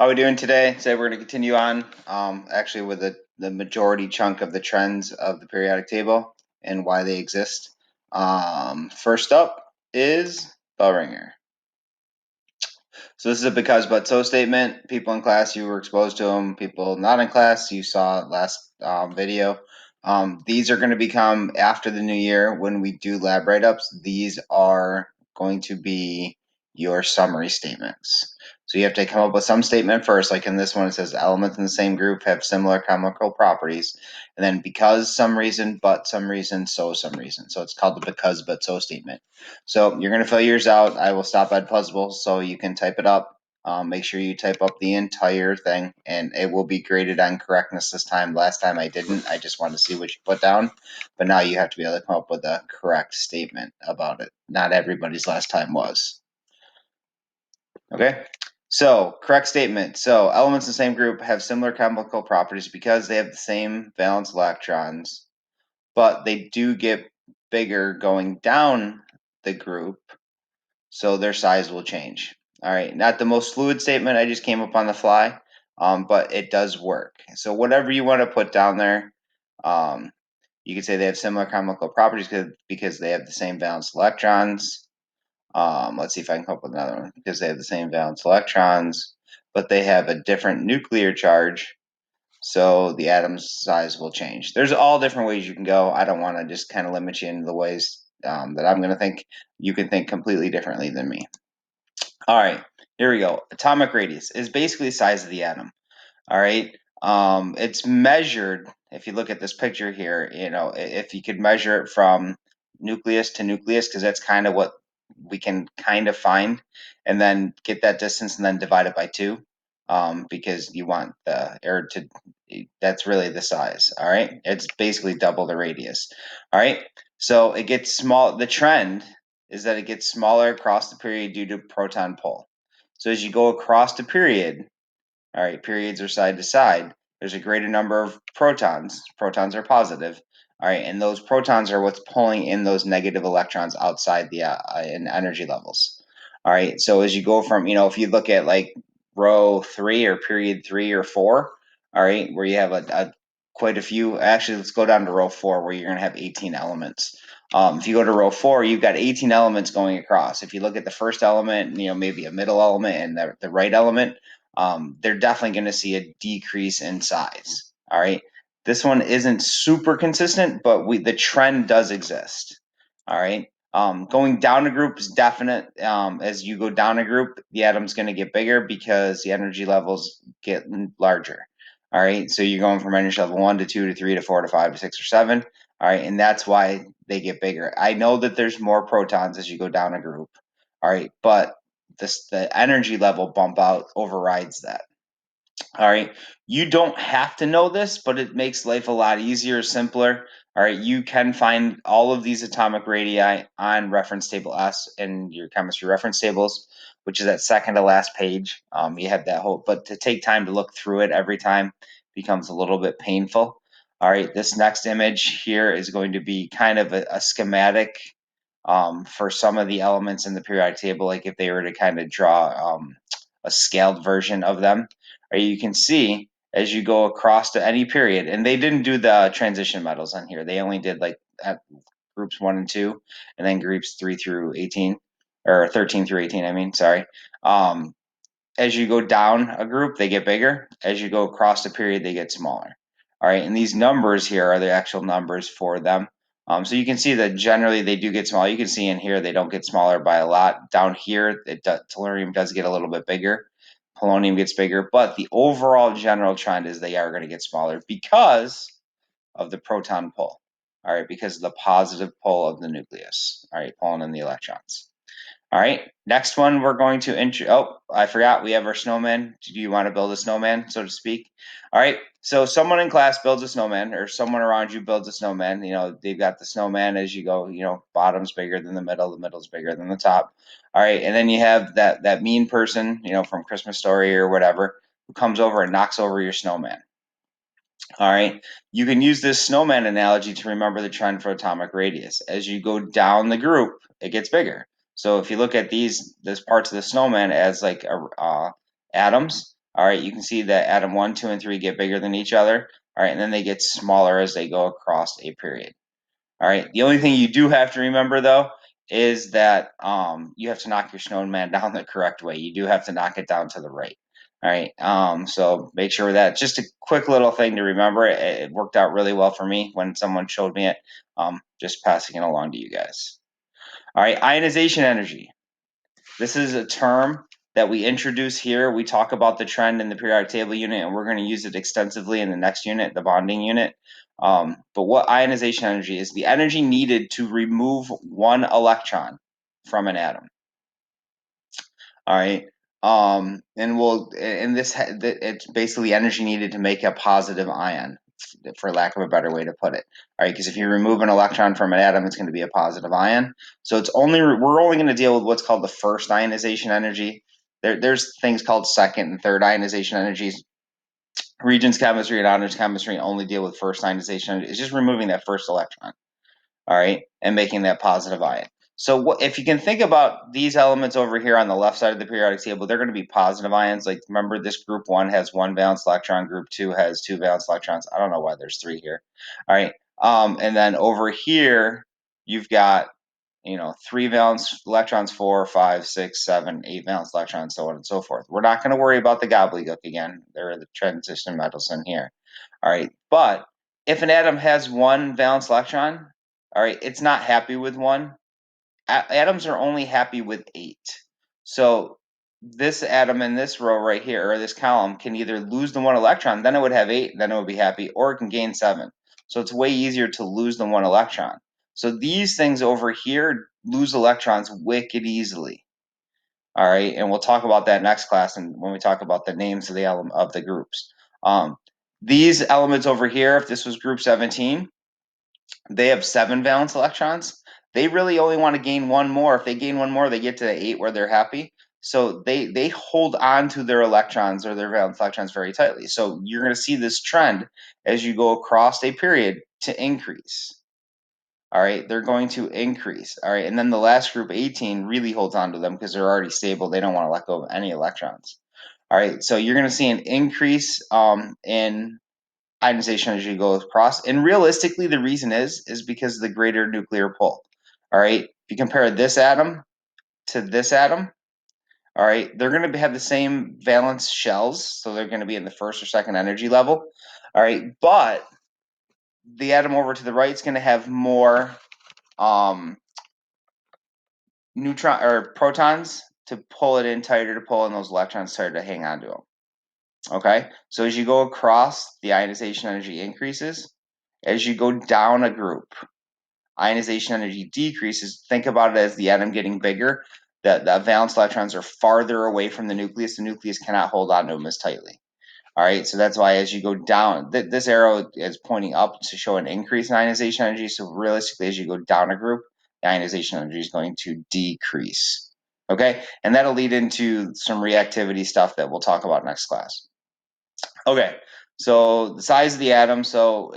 How are we doing today? Today we're going to continue on actually with the majority chunk of the trends of the periodic table and why they exist. First up is bell ringer. So this is a because but so statement. People in class, you were exposed to them. People not in class, you saw last video. These are going to become after the new year when we do lab write-ups. These are going to be your summary statements. So you have to come up with some statement first, like in this one, it says elements in the same group have similar chemical properties. And then because some reason, but some reason, so some reason. So it's called the because but so statement. So you're going to fill yours out. I will stop at Puzzle so you can type it up. Make sure you type up the entire thing, and it will be graded on correctness this time. Last time I didn't. I just wanted to see what you put down. But now you have to be able to come up with a correct statement about it. Not everybody's last time was. Okay? So, correct statement. So, elements in the same group have similar chemical properties because they have the same valence electrons, but they do get bigger going down the group, so their size will change. All right, not the most fluid statement. I just came up on the fly, but it does work. So, whatever you want to put down there, you could say they have similar chemical properties because they have the same valence electrons. Let's see if I can come up with another one. Because they have the same valence electrons, but they have a different nuclear charge, so the atom's size will change. There's all different ways you can go. I don't want to just kind of limit you into the ways that I'm going to think. You can think completely differently than me. All right, here we go. Atomic radius is basically the size of the atom. All right, it's measured. If you look at this picture here, if you could measure it from nucleus to nucleus, because that's kind of what we can kind of find, and then get that distance and then divide it by 2, because you want the air to. That's really the size. All right, it's basically double the radius. All right, so it gets small. The trend is that it gets smaller across the period due to proton pull. So as you go across the period, all right, periods are side to side, there's a greater number of protons. Protons are positive. All right, and those protons are what's pulling in those negative electrons outside the in energy levels. All right, so as you go from, if you look at like row 3 or period 3 or 4, all right, where you have quite a few. Actually, let's go down to row 4 where you're going to have 18 elements. If you go to row 4, you've got 18 elements going across. If you look at the first element, maybe a middle element and the right element, they're definitely going to see a decrease in size. All right. This one isn't super consistent, but the trend does exist. All right. Going down a group is definite. As you go down a group, the atom's going to get bigger because the energy levels get larger. All right. So you're going from energy level 1 to 2 to 3 to 4 to 5 to 6 or 7. All right. And that's why they get bigger. I know that there's more protons as you go down a group. All right. But the energy level bump out overrides that. All right. You don't have to know this, but it makes life a lot easier, simpler. All right. You can find all of these atomic radii on reference table S in your chemistry reference tables, which is that second to last page. You have that whole, but to take time to look through it every time becomes a little bit painful. All right. This next image here is going to be kind of a schematic for some of the elements in the periodic table, like if they were to kind of draw a scaled version of them. Or you can see as you go across to any period, and they didn't do the transition metals on here. They only did like at groups 1 and 2, and then groups 3 through 18, or 13 through 18. I mean, sorry. As you go down a group, they get bigger. As you go across the period, they get smaller. All right, and these numbers here are the actual numbers for them. So you can see that generally they do get smaller. You can see in here they don't get smaller by a lot. Down here, tellurium does get a little bit bigger. Polonium gets bigger, but the overall general trend is they are going to get smaller because of the proton pull. All right, because of the positive pull of the nucleus. All right, pulling in the electrons. All right, next one we're going to oh, I forgot we have our snowman. Do you want to build a snowman, so to speak? All right, so someone in class builds a snowman, or someone around you builds a snowman. They've got the snowman as you go, bottom's bigger than the middle's bigger than the top. All right, and then you have that mean person, from Christmas Story or whatever, who comes over and knocks over your snowman. All right, you can use this snowman analogy to remember the trend for atomic radius. As you go down the group, it gets bigger. So if you look at these parts of the snowman as like atoms, All right, you can see that atom 1, 2, and 3 get bigger than each other. All right, and then they get smaller as they go across a period. All right, the only thing you do have to remember though is that you have to knock your snowman down the correct way. You do have to knock it down to the right. All right, so make sure that just a quick little thing to remember. It worked out really well for me when someone showed me it. Just passing it along to you guys. All right, ionization energy. This is a term that we introduce here. We talk about the trend in the periodic table unit, and we're going to use it extensively in the next unit, the bonding unit. But what ionization energy is? The energy needed to remove one electron from an atom. All right. It's basically energy needed to make a positive ion, for lack of a better way to put it. All right, because if you remove an electron from an atom, it's going to be a positive ion. So we're only going to deal with what's called the first ionization energy. There's things called second and third ionization energies. Regents chemistry and honors chemistry only deal with first ionization energy. It's just removing that first electron. All right, and making that positive ion. So if you can think about these elements over here on the left side of the periodic table, they're going to be positive ions. Like, remember, this group 1 has 1 valence electron, group 2 has 2 valence electrons. I don't know why there's 3 here. All right, and then over here, you've got 3 valence electrons, 4, 5, 6, 7, 8 valence electrons, so on and so forth. We're not going to worry about the gobbledygook again. There are the transition metals in here. All right, but if an atom has 1 valence electron, all right, it's not happy with 1. Atoms are only happy with 8. So this atom in this row right here, or this column, can either lose the 1 electron, then it would have 8, then it would be happy, or it can gain 7. So it's way easier to lose the 1 electron. So these things over here lose electrons wicked easily. All right, and we'll talk about that next class, and when we talk about the names of the groups. These elements over here, if this was group 17, they have 7 valence electrons. They really only want to gain 1 more. If they gain 1 more, they get to the 8 where they're happy. So they hold on to their electrons or their valence electrons very tightly. So you're going to see this trend as you go across a period to increase. All right, they're going to increase. All right, and then the last group, 18, really holds on to them because they're already stable. They don't want to let go of any electrons. All right, so you're going to see an increase in ionization as you go across. And realistically, the reason is because of the greater nuclear pull. All right, if you compare this atom to this atom, all right, they're going to have the same valence shells, so they're going to be in the first or second energy level. All right, but the atom over to the right is going to have more neutron or protons to pull it in tighter, to pull in those electrons tighter to hang on to them. Okay, so as you go across, the ionization energy increases. As you go down a group, ionization energy decreases. Think about it as the atom getting bigger. The valence electrons are farther away from the nucleus. The nucleus cannot hold on to them as tightly. All right, so that's why as you go down, this arrow is pointing up to show an increase in ionization energy. So realistically, as you go down a group, the ionization energy is going to decrease. Okay, and that'll lead into some reactivity stuff that we'll talk about next class. Okay, so the size of the atom. So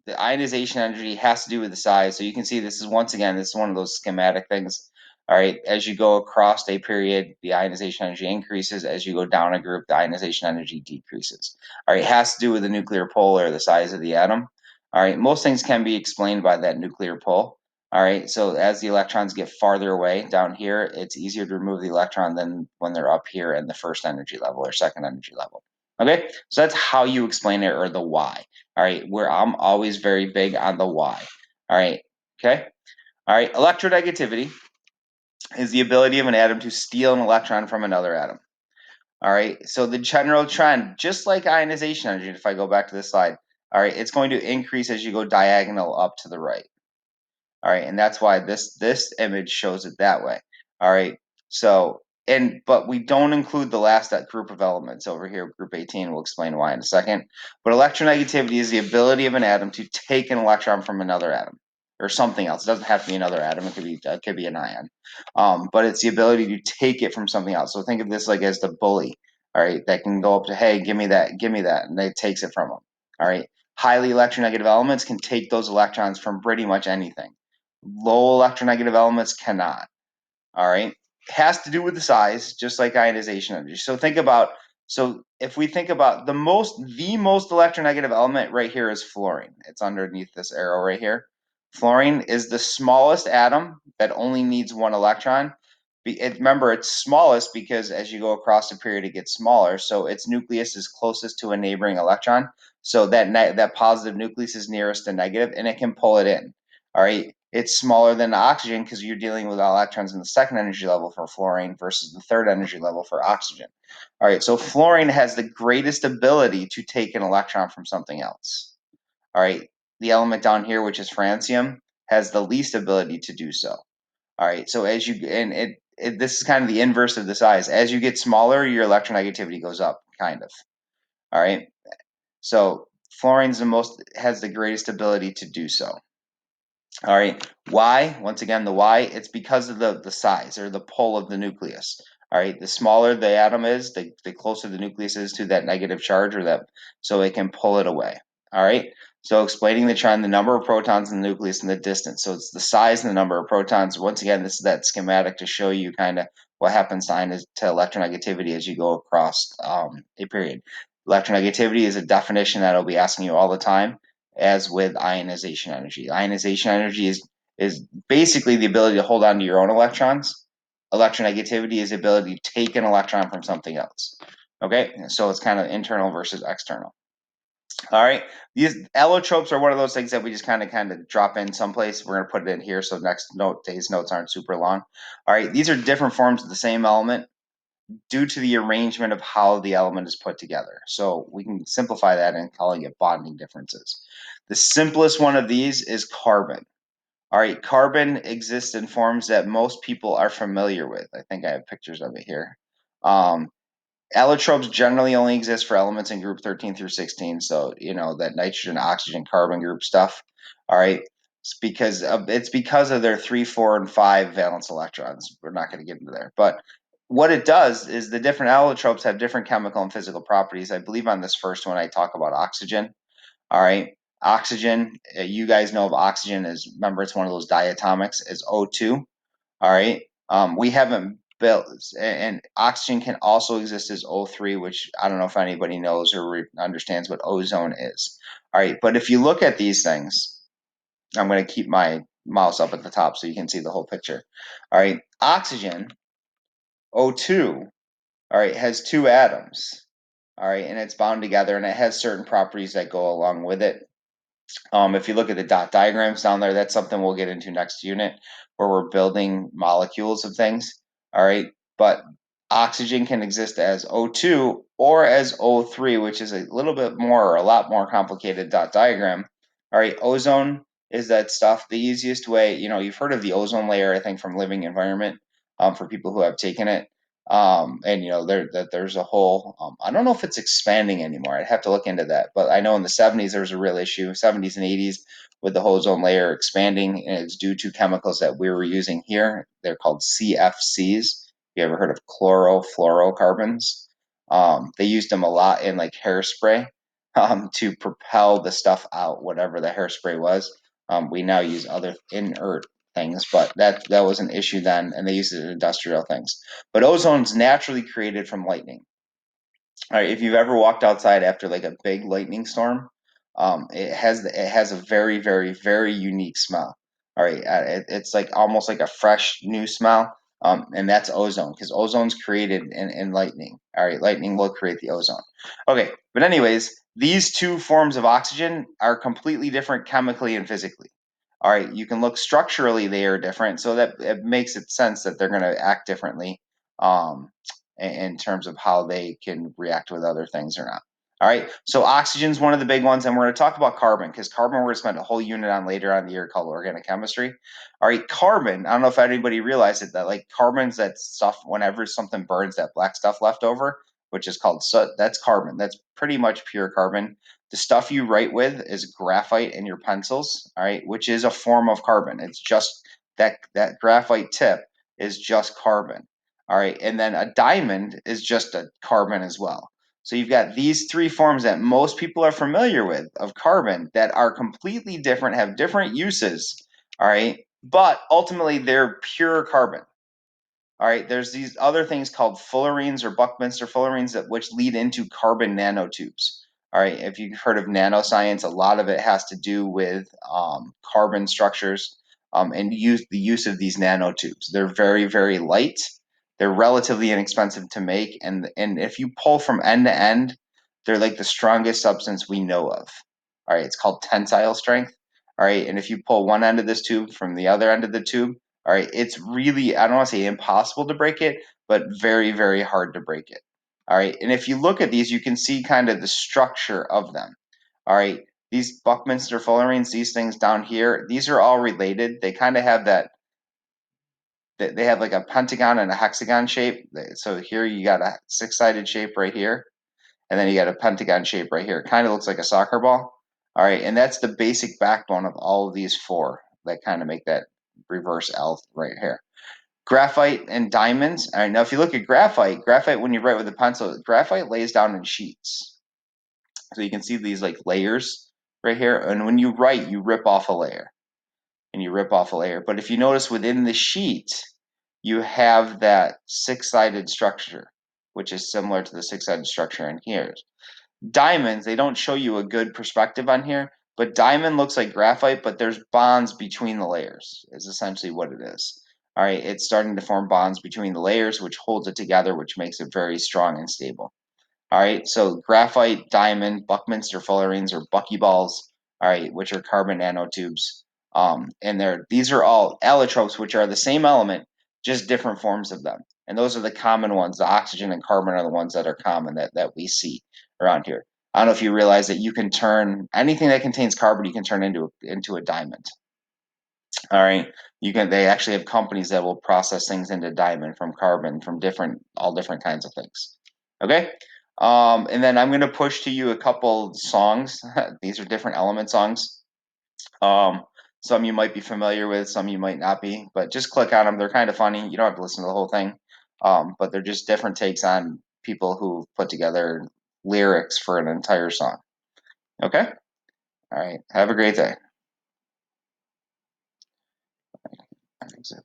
the ionization energy has to do with the size. So you can see this is, once again, this is one of those schematic things. All right, as you go across a period, the ionization energy increases. As you go down a group, the ionization energy decreases. All right, it has to do with the nuclear pull or the size of the atom. All right, most things can be explained by that nuclear pull. All right, so as the electrons get farther away down here, it's easier to remove the electron than when they're up here in the first energy level or second energy level. Okay, so that's how you explain it, or the why. All right, where I'm always very big on the why. All right, okay. All right, electronegativity is the ability of an atom to steal an electron from another atom. All right, so the general trend, just like ionization energy, if I go back to this slide, all right, it's going to increase as you go diagonal up to the right. All right, and that's why this image shows it that way. All right, so but we don't include the last group of elements over here, group 18. We'll explain why in a second. But electronegativity is the ability of an atom to take an electron from another atom or something else. It doesn't have to be another atom. It could be an ion, but it's the ability to take it from something else. So think of this like as the bully. All right, that can go up to, hey, give me that, and it takes it from them. All right, highly electronegative elements can take those electrons from pretty much anything. Low electronegative elements cannot. All right. It has to do with the size, just like ionization energy. So think about So if we think about the most electronegative element right here is fluorine. It's underneath this arrow right here. Fluorine is the smallest atom that only needs one electron. Remember, it's smallest because as you go across the period, it gets smaller. So its nucleus is closest to a neighboring electron. So that positive nucleus is nearest the negative, and it can pull it in. All right. It's smaller than oxygen because you're dealing with electrons in the second energy level for fluorine versus the third energy level for oxygen. All right, so fluorine has the greatest ability to take an electron from something else. All right, the element down here, which is francium, has the least ability to do so. All right, so as you, this is kind of the inverse of the size. As you get smaller, your electronegativity goes up, kind of. All right, so fluorine's has the greatest ability to do so. All right, why? Once again, the why, it's because of the size or the pull of the nucleus. All right, the smaller the atom is, the closer the nucleus is to that negative charge or that, so it can pull it away. All right, so explaining the trend, the number of protons in the nucleus and the distance. So it's the size and the number of protons. Once again, this is that schematic to show you kind of what happens to electronegativity as you go across a period. Electronegativity is a definition that I'll be asking you all the time, as with ionization energy. Ionization energy is basically the ability to hold on to your own electrons. Electronegativity is the ability to take an electron from something else. Okay, so it's kind of internal versus external. All right, these allotropes are one of those things that we just kind of drop in someplace. We're going to put it in here so today's notes aren't super long. All right, these are different forms of the same element due to the arrangement of how the element is put together. So we can simplify that in calling it bonding differences. The simplest one of these is carbon. All right, carbon exists in forms that most people are familiar with. I think I have pictures of it here. Allotropes generally only exist for elements in group 13 through 16, so that nitrogen, oxygen, carbon group stuff. All right, it's because of their 3, 4, and 5 valence electrons. We're not going to get into there, but what it does is the different allotropes have different chemical and physical properties. I believe on this first one I talk about oxygen. All right, oxygen. You guys know of oxygen as, remember, it's one of those diatomics as O2. All right. We haven't built, and oxygen can also exist as O3, which I don't know if anybody knows or understands what ozone is. All right. But if you look at these things, I'm going to keep my mouse up at the top so you can see the whole picture. All right. Oxygen, O2, all right, has two atoms. All right. And it's bound together and it has certain properties that go along with it. If you look at the dot diagrams down there, that's something we'll get into next unit where we're building molecules of things. All right. But oxygen can exist as O2 or as O3, which is a little bit more or a lot more complicated dot diagram. All right. Ozone is that stuff. The easiest way, you've heard of the ozone layer, I think, from Living Environment, for people who have taken it. And there's a whole, I don't know if it's expanding anymore. I'd have to look into that, but I know in the 70s there was a real issue, 70s and 80s, with the ozone layer expanding, and it's due to chemicals that we were using here. They're called CFCs. You ever heard of chlorofluorocarbons? They used them a lot in like hairspray, to propel the stuff out, whatever the hairspray was. We now use other inert things, but that was an issue then, and they used it in industrial things. But ozone's naturally created from lightning. All right, if you've ever walked outside after like a big lightning storm, it has a very, very, very unique smell. All right, it's like almost like a fresh new smell, and that's ozone because ozone's created in lightning. All right, lightning will create the ozone. Okay, but anyways, these two forms of oxygen are completely different chemically and physically. All right, you can look structurally; they are different, so that it makes it sense that they're going to act differently. In terms of how they can react with other things or not. All right, so oxygen is one of the big ones, and we're going to talk about carbon because carbon we're going to spend a whole unit on later on in the year called organic chemistry. All right, carbon, I don't know if anybody realized it, that like carbon's that stuff, whenever something burns, that black stuff left over, which is called soot, that's carbon. That's pretty much pure carbon. The stuff you write with is graphite in your pencils, all right, which is a form of carbon. It's just that graphite tip is just carbon. All right, and then a diamond is just a carbon as well. So you've got these three forms that most people are familiar with of carbon that are completely different, have different uses, all right, but ultimately they're pure carbon. All right, there's these other things called fullerenes or Buckminster fullerenes which lead into carbon nanotubes. All right, if you've heard of nanoscience, a lot of it has to do with carbon structures and the use of these nanotubes. They're very, very light. They're relatively inexpensive to make, and if you pull from end to end, they're like the strongest substance we know of. All right, it's called tensile strength. All right, and if you pull one end of this tube from the other end of the tube, all right, it's really, I don't want to say impossible to break it, but very, very hard to break it. All right, and if you look at these, you can see kind of the structure of them. All right, these Buckminster fullerenes, these things down here, these are all related. They kind of have they have like a pentagon and a hexagon shape. So here you got a six-sided shape right here, and then you got a pentagon shape right here. It kind of looks like a soccer ball. All right, and that's the basic backbone of all of these four that kind of make that reverse L right here. Graphite and diamonds. All right, now if you look at graphite, when you write with a pencil, graphite lays down in sheets. So you can see these like layers right here. And when you write, you rip off a layer and you rip off a layer. But if you notice within the sheet, you have that six-sided structure, which is similar to the six-sided structure in here. Diamonds, they don't show you a good perspective on here, but diamond looks like graphite, but there's bonds between the layers, is essentially what it is. All right, it's starting to form bonds between the layers, which holds it together, which makes it very strong and stable. All right, so graphite, diamond, Buckminster fullerenes or buckyballs, all right, which are carbon nanotubes. And these are all allotropes, which are the same element, just different forms of them. And those are the common ones. The oxygen and carbon are the ones that are common that we see around here. I don't know if you realize that you can turn anything that contains carbon, you can turn into a diamond. All right, they actually have companies that will process things into diamond from carbon from all different kinds of things. Okay. And then I'm going to push to you a couple songs. These are different element songs. Some you might be familiar with, some you might not be, but just click on them. They're kind of funny. You don't have to listen to the whole thing, but they're just different takes on people who put together lyrics for an entire song. Okay? All right. Have a great day. Exit.